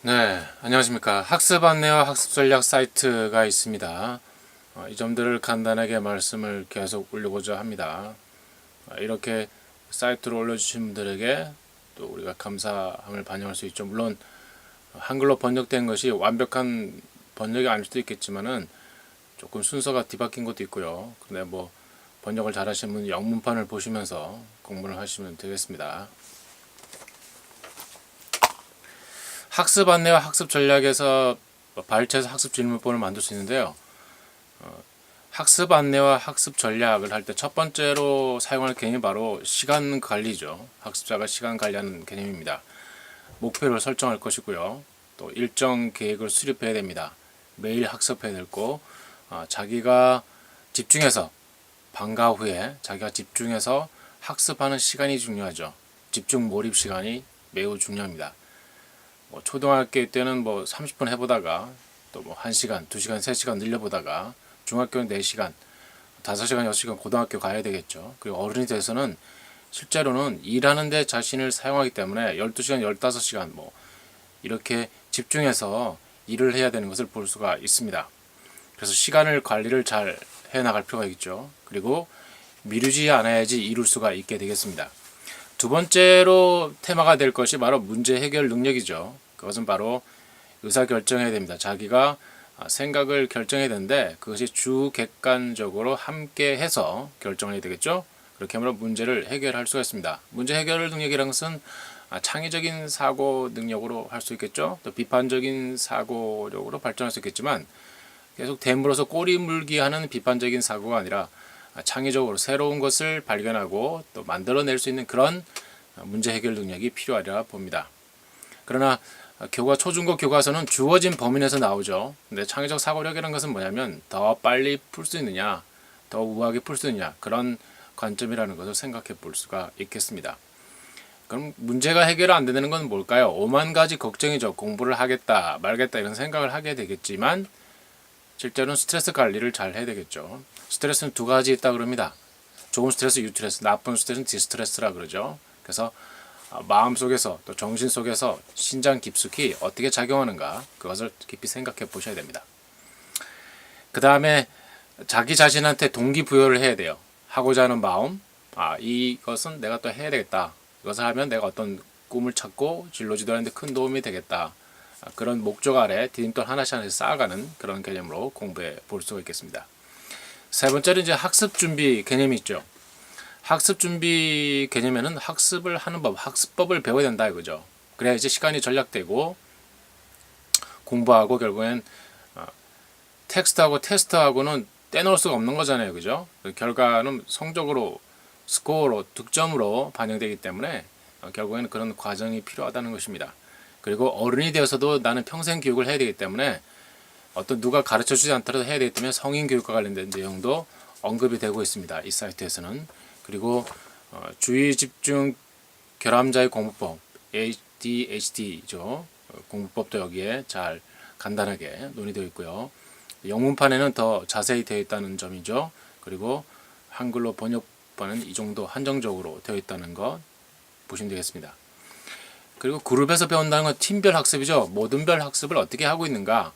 네, 안녕하십니까. 학습 안내와 학습 전략 사이트가 있습니다. 이 점들을 간단하게 말씀을 계속 올려보자 합니다. 이렇게 사이트로 올려주신 분들에게 또 우리가 감사함을 반영할 수 있죠. 물론 한글로 번역된 것이 완벽한 번역이 아닐 수도 있겠지만은 조금 순서가 뒤바뀐 것도 있고요. 근데 뭐 번역을 잘하시는 분 영문판을 보시면서 공부를 하시면 되겠습니다. 학습 안내와 학습 전략에서 발췌해서 학습 질문본을 만들 수 있는데요. 학습 안내와 학습 전략을 할 때 첫 번째로 사용할 개념이 바로 시간 관리죠. 학습자가 시간 관리하는 개념입니다. 목표를 설정할 것이고요. 또 일정 계획을 수립해야 됩니다. 매일 학습해야 되고 자기가 집중해서 방과 후에 자기가 집중해서 학습하는 시간이 중요하죠. 집중 몰입 시간이 매우 중요합니다. 뭐 초등학교 때는 뭐 30분 해보다가 또 뭐 1시간, 2시간, 3시간 늘려보다가 중학교는 4시간, 5시간, 6시간 고등학교 가야 되겠죠. 그리고 어른이 돼서는 실제로는 일하는데 자신을 사용하기 때문에 12시간, 15시간 뭐 이렇게 집중해서 일을 해야 되는 것을 볼 수가 있습니다. 그래서 시간을 관리를 잘 해나갈 필요가 있죠. 그리고 미루지 않아야지 이룰 수가 있게 되겠습니다. 두 번째로 테마가 될 것이 바로 문제 해결 능력이죠. 그것은 바로 의사결정해야 됩니다. 자기가 생각을 결정해야 되는데 그것이 주객관적으로 함께 해서 결정을 해야 되겠죠. 그렇게 하면 문제를 해결할 수가 있습니다. 문제 해결 능력이라는 것은 창의적인 사고 능력으로 할 수 있겠죠. 또 비판적인 사고력으로 발전할 수 있겠지만 계속 대물어서 꼬리 물기 하는 비판적인 사고가 아니라 창의적으로 새로운 것을 발견하고 또 만들어낼 수 있는 그런 문제 해결 능력이 필요하리라 봅니다. 그러나 교과 초중고 교과서는 주어진 범위 내에서 나오죠. 근데 창의적 사고력이라는 것은 뭐냐면 더 빨리 풀 수 있느냐, 더 우아하게 풀 수 있느냐 그런 관점이라는 것을 생각해 볼 수가 있겠습니다. 그럼 문제가 해결 안 되는 건 뭘까요? 5만 가지 걱정이죠. 공부를 하겠다 말겠다 이런 생각을 하게 되겠지만 실제로는 스트레스 관리를 잘 해야 되겠죠. 스트레스는 두 가지 있다 그럽니다. 좋은 스트레스, 유스트레스, 나쁜 스트레스는 디스트레스라 그러죠. 그래서 마음 속에서 또 정신 속에서 신장 깊숙이 어떻게 작용하는가 그것을 깊이 생각해 보셔야 됩니다. 그 다음에 자기 자신한테 동기부여를 해야 돼요. 하고자 하는 마음, 이것은 내가 또 해야 되겠다. 이것을 하면 내가 어떤 꿈을 찾고 진로 지도하는 데 큰 도움이 되겠다. 그런 목적 아래 디딤돌 하나씩 하나씩 쌓아가는 그런 개념으로 공부해 볼 수가 있겠습니다. 세 번째는 이제 학습 준비 개념이 있죠. 학습 준비 개념에는 학습을 하는 법, 학습법을 배워야 된다 이거죠. 그래야 이제 시간이 절약되고 공부하고 결국엔 텍스트하고 테스트하고는 떼놓을 수가 없는 거잖아요. 그죠? 결과는 성적으로 스코어로 득점으로 반영되기 때문에 결국에는 그런 과정이 필요하다는 것입니다. 그리고 어른이 되어서도 나는 평생 교육을 해야 되기 때문에 어떤 누가 가르쳐주지 않더라도 해야 되기 때문에 성인 교육과 관련된 내용도 언급이 되고 있습니다. 이 사이트에서는. 그리고 주의 집중 결함자의 공부법 ADHD죠. 공부법도 여기에 잘 간단하게 논의되어 있고요. 영문판에는 더 자세히 되어 있다는 점이죠. 그리고 한글로 번역본은 이 정도 한정적으로 되어 있다는 것 보시면 되겠습니다. 그리고 그룹에서 배운다는 건 팀별 학습이죠. 모든별 학습을 어떻게 하고 있는가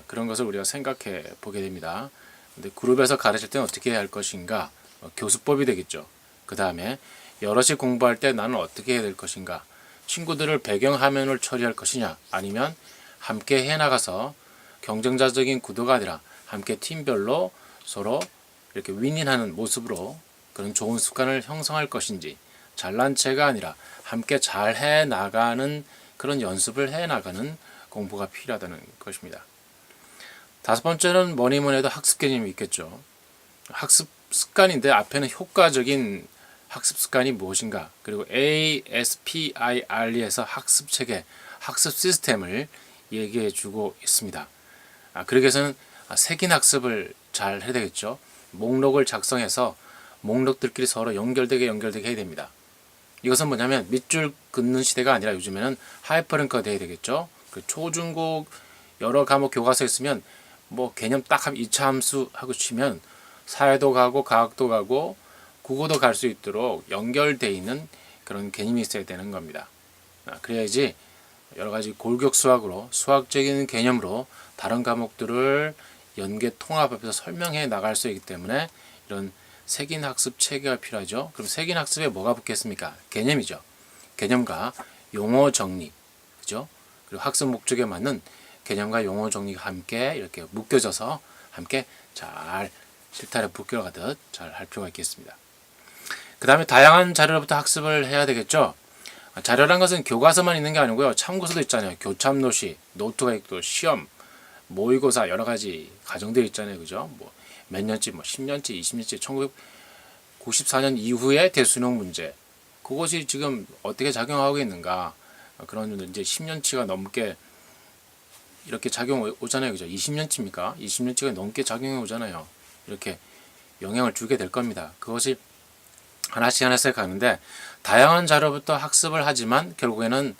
그런 것을 우리가 생각해 보게 됩니다. 근데 그룹에서 가르칠 때는 어떻게 해야 할 것인가 교수법이 되겠죠. 그 다음에 여럿이 공부할 때 나는 어떻게 해야 될 것인가 친구들을 배경화면을 처리할 것이냐 아니면 함께 해나가서 경쟁자적인 구도가 아니라 함께 팀별로 서로 이렇게 윈윈하는 모습으로 그런 좋은 습관을 형성할 것인지 잘난 체가 아니라 함께 잘 해나가는 그런 연습을 해나가는 공부가 필요하다는 것입니다. 다섯 번째는 뭐니 뭐니 해도 학습 개념이 있겠죠. 학습 습관인데 앞에는 효과적인 학습 습관이 무엇인가 그리고 ASPIR에서 학습 체계, 학습 시스템을 얘기해 주고 있습니다. 그러기 위해서는 색인 학습을 잘 해야 되겠죠. 목록을 작성해서 목록들끼리 서로 연결되게 해야 됩니다. 이것은 뭐냐면 밑줄 긋는 시대가 아니라 요즘에는 하이퍼링크가 돼야 되겠죠. 그 초중고 여러 과목 교과서에 있으면 뭐 개념 딱 하면 2차 함수 하고 치면 사회도 가고 과학도 가고 국어도 갈 수 있도록 연결되어 있는 그런 개념이 있어야 되는 겁니다. 그래야지 여러 가지 골격 수학으로 수학적인 개념으로 다른 과목들을 연계 통합해서 설명해 나갈 수 있기 때문에 이런 색인 학습 체계가 필요하죠. 그럼 색인 학습에 뭐가 붙겠습니까? 개념이죠. 개념과 용어 정리, 그죠? 그리고 학습 목적에 맞는 개념과 용어 정리가 함께 이렇게 묶여져서 함께 잘 실타래 묶여가듯 잘 할 필요가 있겠습니다. 그 다음에 다양한 자료로부터 학습을 해야 되겠죠. 자료란 것은 교과서만 있는 게 아니고요. 참고서도 있잖아요. 교참노시, 노트가 있고 시험, 모의고사 여러 가지 과정들이 있잖아요. 그죠? 뭐 몇 년치, 뭐 10년치, 20년치, 1994년 이후의 대수능 문제. 그것이 지금 어떻게 작용하고 있는가. 그런 이제 10년치가 넘게 이렇게 작용 오잖아요. 그죠? 20년치입니까? 20년치가 넘게 작용해 오잖아요. 이렇게 영향을 주게 될 겁니다. 그것이 하나씩 하나씩 가는데 다양한 자료부터 학습을 하지만 결국에는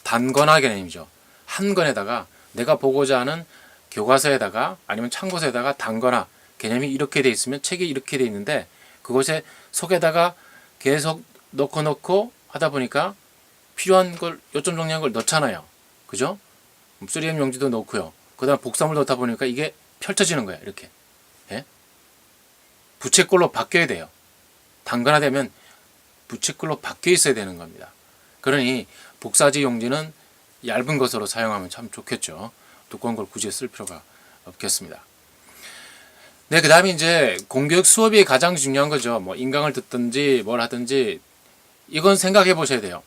단권화 개념이죠. 한 권에다가 내가 보고자 하는 교과서에다가 아니면 참고서에다가 단권화 개념이 이렇게 돼 있으면 책이 이렇게 돼 있는데 그것에 속에다가 계속 넣고 하다 보니까 필요한 걸 요점 정리한 걸 넣잖아요. 그죠? 3M 용지도 넣고요. 그 다음 복사물 넣다 보니까 이게 펼쳐지는 거야. 이렇게. 예? 부채꼴로 바뀌어야 돼요. 단권화되면 부채꼴로 바뀌어 있어야 되는 겁니다. 그러니 복사지 용지는 얇은 것으로 사용하면 참 좋겠죠. 두꺼운 걸 굳이 쓸 필요가 없겠습니다. 네, 그 다음에 이제 공교육 수업이 가장 중요한 거죠. 뭐 인강을 듣든지 뭘 하든지 이건 생각해 보셔야 돼요.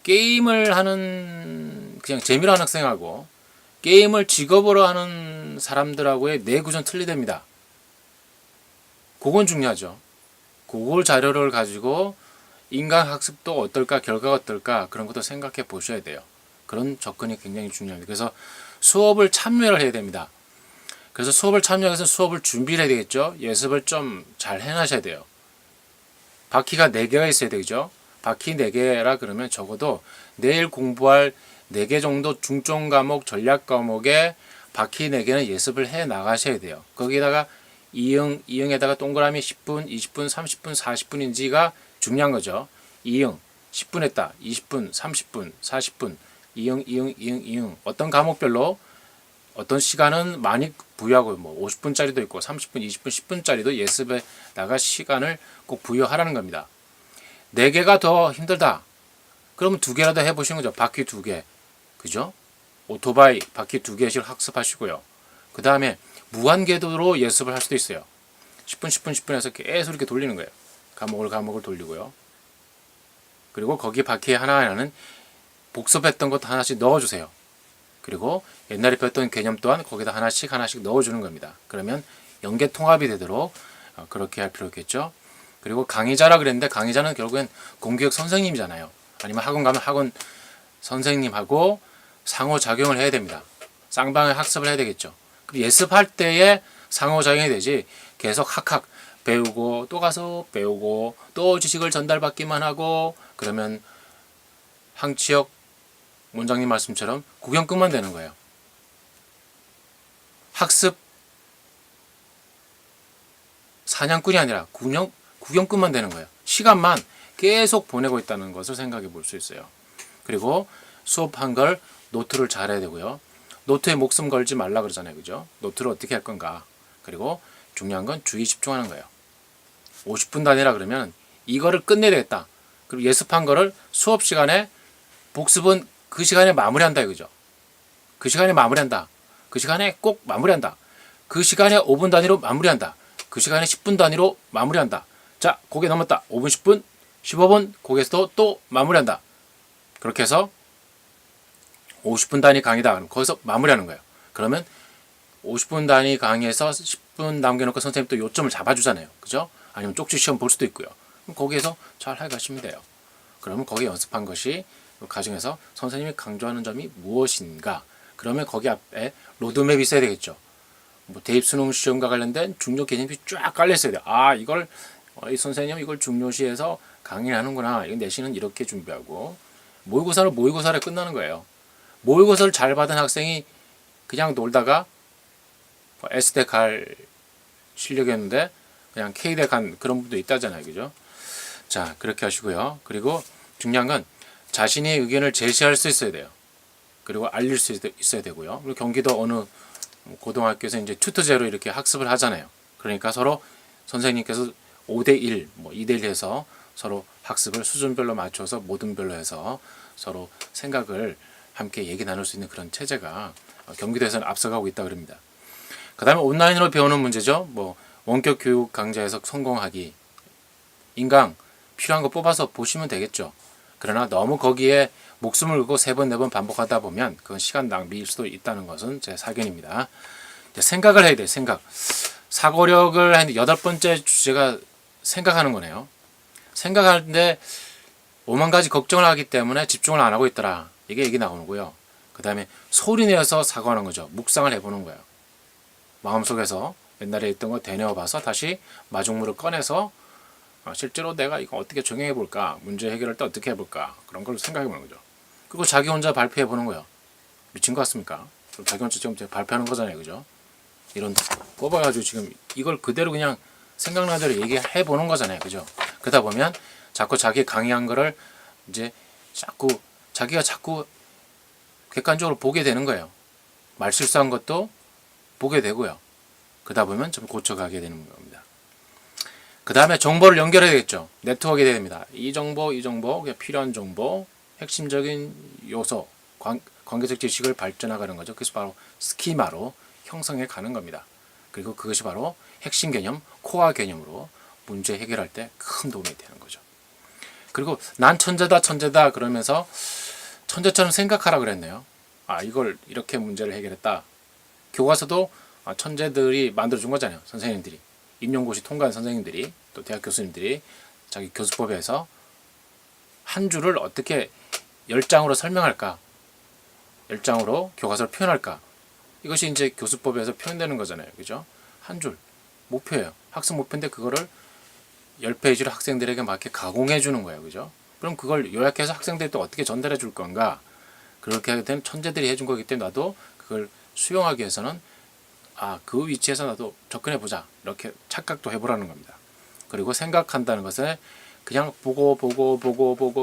게임을 하는 그냥 재미로 하는 학생하고 게임을 직업으로 하는 사람들하고의 내구조는 틀리답니다. 그건 중요하죠. 그걸 자료를 가지고 인강 학습도 어떨까, 결과가 어떨까 그런 것도 생각해 보셔야 돼요. 그런 접근이 굉장히 중요합니다. 그래서 수업을 참여를 해야 됩니다. 그래서 수업을 참여해서 수업을 준비를 해야 되겠죠. 예습을 좀 잘 해놔셔야 돼요. 바퀴가 4개가 있어야 되죠. 바퀴 4개라 그러면 적어도 내일 공부할 4개 정도 중점 과목, 전략 과목에 바퀴 4개는 예습을 해 나가셔야 돼요. 거기다가 이응에다가 동그라미 10분, 20분, 30분, 40분인지가 중요한 거죠. 이응 10분 했다. 20분, 30분, 40분, 이응 어떤 과목별로 어떤 시간은 많이 부여하고 뭐 50분짜리도 있고 30분, 20분, 10분짜리도 예습에다가 시간을 꼭 부여하라는 겁니다. 4개가 더 힘들다. 그러면 2개라도 해보시는 거죠. 바퀴 2개. 그죠? 오토바이 바퀴 2개씩 학습하시고요. 그 다음에 무한궤도로 예습을 할 수도 있어요. 10분, 10분, 10분 해서 계속 이렇게 돌리는 거예요. 과목을 돌리고요. 그리고 거기 바퀴 하나하나는 복습했던 것도 하나씩 넣어주세요. 그리고 옛날에 배웠던 개념 또한 거기다 하나씩 넣어주는 겁니다. 그러면 연계 통합이 되도록 그렇게 할 필요 있겠죠. 그리고 강의자라 그랬는데 강의자는 결국엔 공교육 선생님이잖아요. 아니면 학원 가면 학원 선생님하고 상호작용을 해야 됩니다. 쌍방의 학습을 해야 되겠죠. 예습할 때에 상호작용이 되지 계속 학학 배우고 또 가서 배우고 또 지식을 전달받기만 하고 그러면 황치혁 원장님 말씀처럼 구경꾼만 되는 거예요. 학습 사냥꾼이 아니라 구경꾼만 되는 거예요. 시간만 계속 보내고 있다는 것을 생각해 볼 수 있어요. 그리고 수업한 걸 노트를 잘 해야 되고요. 노트에 목숨 걸지 말라 그러잖아요. 그죠? 노트를 어떻게 할 건가. 그리고 중요한 건 주의 집중하는 거예요. 50분 단위라 그러면 이거를 끝내야 되겠다. 그리고 예습한 거를 수업 시간에 복습은 그 시간에 마무리한다 이거죠. 그 시간에 마무리한다. 그 시간에 꼭 마무리한다. 그 시간에 5분 단위로 마무리한다. 그 시간에 10분 단위로 마무리한다. 자, 거기에 넘었다. 5분, 10분, 15분 거기에서도 또 마무리한다. 그렇게 해서 50분 단위 강의다. 그럼 거기서 마무리하는 거예요. 그러면 50분 단위 강의에서 10분 남겨놓고 선생님 또 요점을 잡아주잖아요. 그죠? 아니면 쪽지 시험 볼 수도 있고요. 그럼 거기에서 잘 해가시면 돼요. 그러면 거기 연습한 것이 가정에서 선생님이 강조하는 점이 무엇인가? 그러면 거기 앞에 로드맵이 있어야 되겠죠. 뭐 대입 수능 시험과 관련된 중요 개념이 쫙 깔려 있어야 돼요. 아, 이걸 이 선생님 이걸 중요시해서 강의를 하는구나. 이거 내신은 이렇게 준비하고 모의고사를 모의고사를 끝나는 거예요. 모의고사를 잘 받은 학생이 그냥 놀다가 S대 갈 실력이었는데 그냥 K대 간 그런 분도 있다잖아요. 그죠? 자, 그렇게 하시고요. 그리고 중요한 건 자신의 의견을 제시할 수 있어야 돼요. 그리고 알릴 수 있어야 되고요. 그리고 경기도 어느 고등학교에서 이제 튜터제로 이렇게 학습을 하잖아요. 그러니까 서로 선생님께서 5대1, 2대1 해서 서로 학습을 수준별로 맞춰서 모든별로 해서 서로 생각을 함께 얘기 나눌 수 있는 그런 체제가 경기도에서는 앞서가고 있다 그럽니다. 그 다음에 온라인으로 배우는 문제죠. 원격 교육 강좌에서 성공하기. 인강 필요한 거 뽑아서 보시면 되겠죠. 그러나 너무 거기에 목숨을 걸고 3번, 4번 반복하다 보면 그건 시간 낭비일 수도 있다는 것은 제 사견입니다. 생각을 해야 돼요. 생각. 사고력을 한 8번째 주제가 생각하는 거네요. 생각하는데 5만 가지 걱정을 하기 때문에 집중을 안 하고 있더라. 이게 얘기 나오고요. 그 다음에 소리 내어서 사고하는 거죠. 묵상을 해보는 거예요. 마음속에서 옛날에 있던 거 되뇌어 봐서 다시 마중물을 꺼내서 실제로 내가 이거 어떻게 적용해 볼까, 문제 해결할 때 어떻게 해볼까, 그런 걸 생각해 보는 거죠. 그리고 자기 혼자 발표해 보는 거예요. 미친 것 같습니까? 자기 혼자 지금 발표하는 거잖아요, 그죠? 이런 뽑아가지고 지금 이걸 그대로 그냥 생각나는 대로 얘기해 보는 거잖아요, 그죠? 그러다 보면 자꾸 자기 강의한 거를 이제 자기가 자꾸 객관적으로 보게 되는 거예요. 말 실수한 것도 보게 되고요. 그러다 보면 좀 고쳐가게 되는 겁니다. 그 다음에 정보를 연결해야겠죠. 네트워크 해야 됩니다. 이 정보, 필요한 정보, 핵심적인 요소, 관계적 지식을 발전하는 거죠. 그것이 바로 스키마로 형성해 가는 겁니다. 그리고 그것이 바로 핵심 개념, 코어 개념으로 문제 해결할 때 큰 도움이 되는 거죠. 그리고 난 천재다 그러면서 천재처럼 생각하라 그랬네요. 이걸 이렇게 문제를 해결했다. 교과서도 천재들이 만들어준 거잖아요. 선생님들이. 임용고시 통과한 선생님들이, 또 대학 교수님들이 자기 교수법에서 한 줄을 어떻게 10장으로 설명할까, 10장으로 교과서를 표현할까, 이것이 이제 교수법에서 표현되는 거잖아요. 그죠? 한 줄 목표예요. 학습 목표인데 그거를 10페이지로 학생들에게 맞게 가공해 주는 거예요. 그죠? 그럼 그걸 요약해서 학생들이 또 어떻게 전달해 줄 건가? 그렇게 하게 되면 천재들이 해준 거기 때문에 나도 그걸 수용하기 위해서는 그 위치에서 나도 접근해 보자. 이렇게 착각도 해보라는 겁니다. 그리고 생각한다는 것은 그냥 보고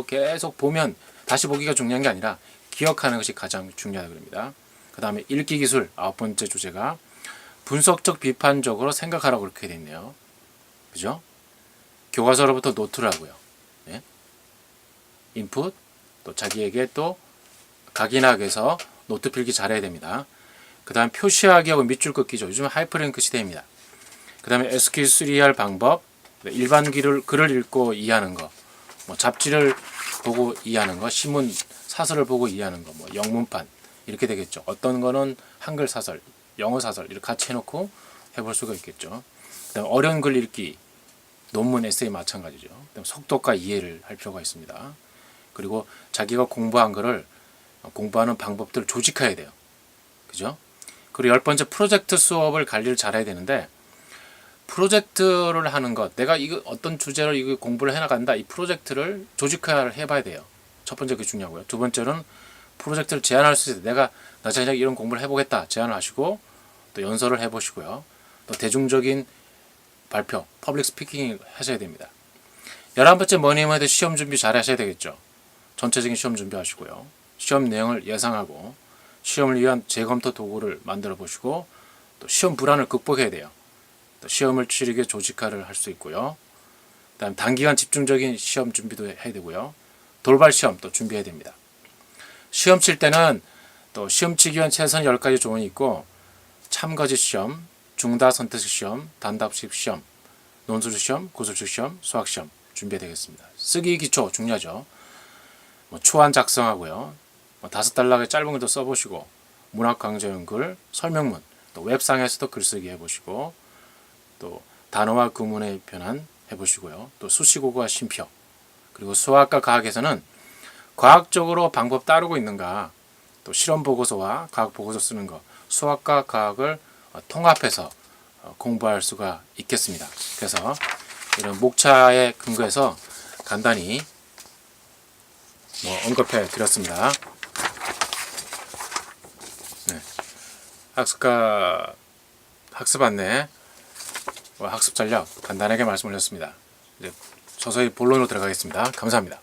계속 보면 다시 보기가 중요한 게 아니라 기억하는 것이 가장 중요하다고 합니다. 그 다음에 읽기 기술 9번째 주제가 분석적 비판적으로 생각하라고 그렇게 되어 있네요. 그죠? 교과서로부터 노트를 하고요. 네? 인풋, 또 자기에게 또 각인하기 위해서 노트 필기 잘해야 됩니다. 그 다음 표시하기 하고 밑줄 긋기죠. 요즘 하이퍼링크 시대입니다. 그 다음에 SQL 수리할 방법, 일반 글을 읽고 이해하는 거, 잡지를 보고 이해하는 거, 신문 사설을 보고 이해하는 거, 영문판 이렇게 되겠죠. 어떤 거는 한글 사설, 영어 사설 이렇게 같이 해놓고 해볼 수가 있겠죠. 그 다음 어려운 글 읽기, 논문 에세이 마찬가지죠. 그다음 속도과 이해를 할 필요가 있습니다. 그리고 자기가 공부한 거를 공부하는 방법들을 조직해야 돼요. 그죠? 그리고 10번째 프로젝트 수업을 관리를 잘해야 되는데, 프로젝트를 하는 것, 내가 이거 어떤 주제를 이거 공부를 해나간다, 이 프로젝트를 조직화를 해봐야 돼요. 첫 번째 그게 중요하고요. 두 번째는 프로젝트를 제안할 수 있어요. 내가 나 자신에게 이런 공부를 해보겠다 제안을 하시고 또 연설을 해보시고요. 또 대중적인 발표, 퍼블릭 스피킹 하셔야 됩니다. 11번째 뭐니 해도 시험 준비 잘 하셔야 되겠죠. 전체적인 시험 준비하시고요. 시험 내용을 예상하고 시험을 위한 재검토 도구를 만들어 보시고 또 시험 불안을 극복해야 돼요. 또 시험을 치르게 조직화를 할 수 있고요. 그다음 단기간 집중적인 시험 준비도 해야 되고요. 돌발 시험 또 준비해야 됩니다. 시험 칠 때는 또 시험 치기 위한 최선 10가지 조언이 있고, 참가지 시험, 중다 선택식 시험, 단답식 시험, 논술 시험, 구술식 시험, 수학 시험 준비해야 되겠습니다. 쓰기 기초 중요하죠. 초안 작성하고요. 5달락의 짧은 글도 써보시고, 문학 강좌용 글, 설명문, 또 웹상에서도 글쓰기 해보시고, 또 단어와 구문의 변환 해보시고요. 또 수식어과 쉼표, 그리고 수학과 과학에서는 과학적으로 방법 따르고 있는가, 또 실험 보고서와 과학 보고서 쓰는 거, 수학과 과학을 통합해서 공부할 수가 있겠습니다. 그래서 이런 목차에 근거해서 간단히 언급해 드렸습니다. 네. 학습 안내, 학습 전략 간단하게 말씀을 드렸습니다. 이제 서서히 본론으로 들어가겠습니다. 감사합니다.